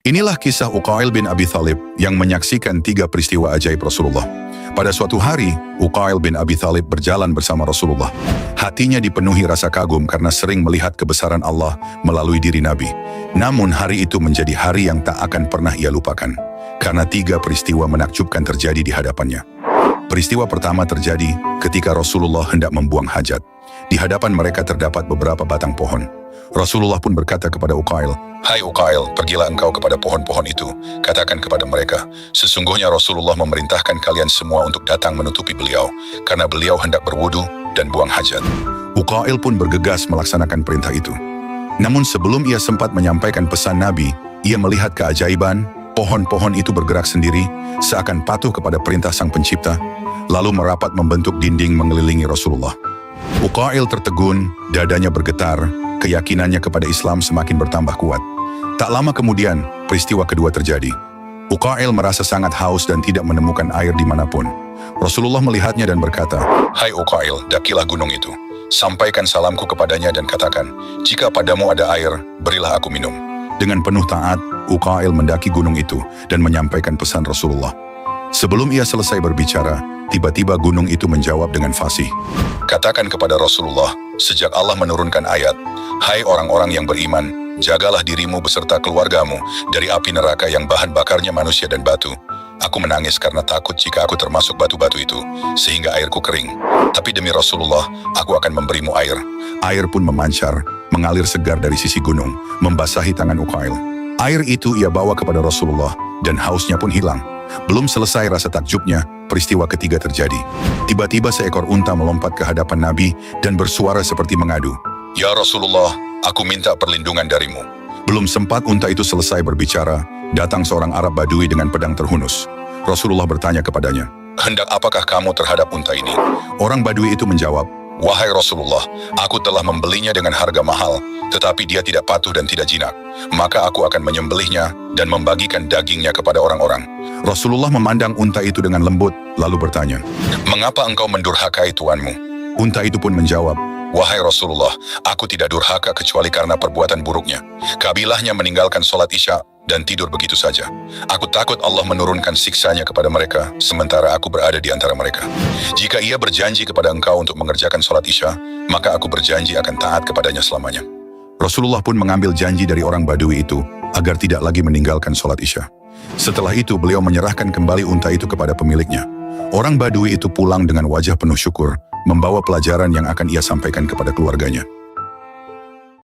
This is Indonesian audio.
Inilah kisah Uqail bin Abi Thalib yang menyaksikan 3 peristiwa ajaib Rasulullah. Pada suatu hari, Uqail bin Abi Thalib berjalan bersama Rasulullah. Hatinya dipenuhi rasa kagum karena sering melihat kebesaran Allah melalui diri Nabi. Namun hari itu menjadi hari yang tak akan pernah ia lupakan, karena 3 peristiwa menakjubkan terjadi di hadapannya. Peristiwa pertama terjadi ketika Rasulullah hendak membuang hajat. Di hadapan mereka terdapat beberapa batang pohon. Rasulullah pun berkata kepada Uqail, "Hai Uqail, pergilah engkau kepada pohon-pohon itu. Katakan kepada mereka, sesungguhnya Rasulullah memerintahkan kalian semua untuk datang menutupi beliau, karena beliau hendak berwudu dan buang hajat." Uqail pun bergegas melaksanakan perintah itu. Namun sebelum ia sempat menyampaikan pesan Nabi, ia melihat keajaiban. Pohon-pohon itu bergerak sendiri, seakan patuh kepada perintah Sang Pencipta, lalu merapat membentuk dinding mengelilingi Rasulullah. Uqail tertegun, dadanya bergetar, keyakinannya kepada Islam semakin bertambah kuat. Tak lama kemudian, peristiwa kedua terjadi. Uqail merasa sangat haus dan tidak menemukan air dimanapun. Rasulullah melihatnya dan berkata, "Hai Uqail, dakilah gunung itu. Sampaikan salamku kepadanya dan katakan, jika padamu ada air, berilah aku minum." Dengan penuh taat, Uqail mendaki gunung itu dan menyampaikan pesan Rasulullah. Sebelum ia selesai berbicara, tiba-tiba gunung itu menjawab dengan fasih. "Katakan kepada Rasulullah, sejak Allah menurunkan ayat, 'Hai orang-orang yang beriman, jagalah dirimu beserta keluargamu dari api neraka yang bahan bakarnya manusia dan batu.' Aku menangis karena takut jika aku termasuk batu-batu itu, sehingga airku kering. Tapi demi Rasulullah, aku akan memberimu air." Air pun memancar, mengalir segar dari sisi gunung, membasahi tangan Uqail. Air itu ia bawa kepada Rasulullah, dan hausnya pun hilang. Belum selesai rasa takjubnya, peristiwa ketiga terjadi. Tiba-tiba seekor unta melompat ke hadapan Nabi dan bersuara seperti mengadu, "Ya Rasulullah, aku minta perlindungan darimu." Belum sempat unta itu selesai berbicara, datang seorang Arab Badui dengan pedang terhunus. Rasulullah bertanya kepadanya, "Hendak apakah kamu terhadap unta ini?" Orang Badui itu menjawab, "Wahai Rasulullah, aku telah membelinya dengan harga mahal, tetapi dia tidak patuh dan tidak jinak. Maka aku akan menyembelihnya dan membagikan dagingnya kepada orang-orang." Rasulullah memandang unta itu dengan lembut, lalu bertanya, "Mengapa engkau mendurhakai tuanmu?" Unta itu pun menjawab, "Wahai Rasulullah, aku tidak durhaka kecuali karena perbuatan buruknya. Kabilahnya meninggalkan sholat Isya dan tidur begitu saja. Aku takut Allah menurunkan siksanya kepada mereka, sementara aku berada di antara mereka. Jika ia berjanji kepada engkau untuk mengerjakan sholat Isya, maka aku berjanji akan taat kepadanya selamanya." Rasulullah pun mengambil janji dari orang Badui itu, agar tidak lagi meninggalkan sholat Isya. Setelah itu beliau menyerahkan kembali unta itu kepada pemiliknya. Orang Badui itu pulang dengan wajah penuh syukur, membawa pelajaran yang akan ia sampaikan kepada keluarganya.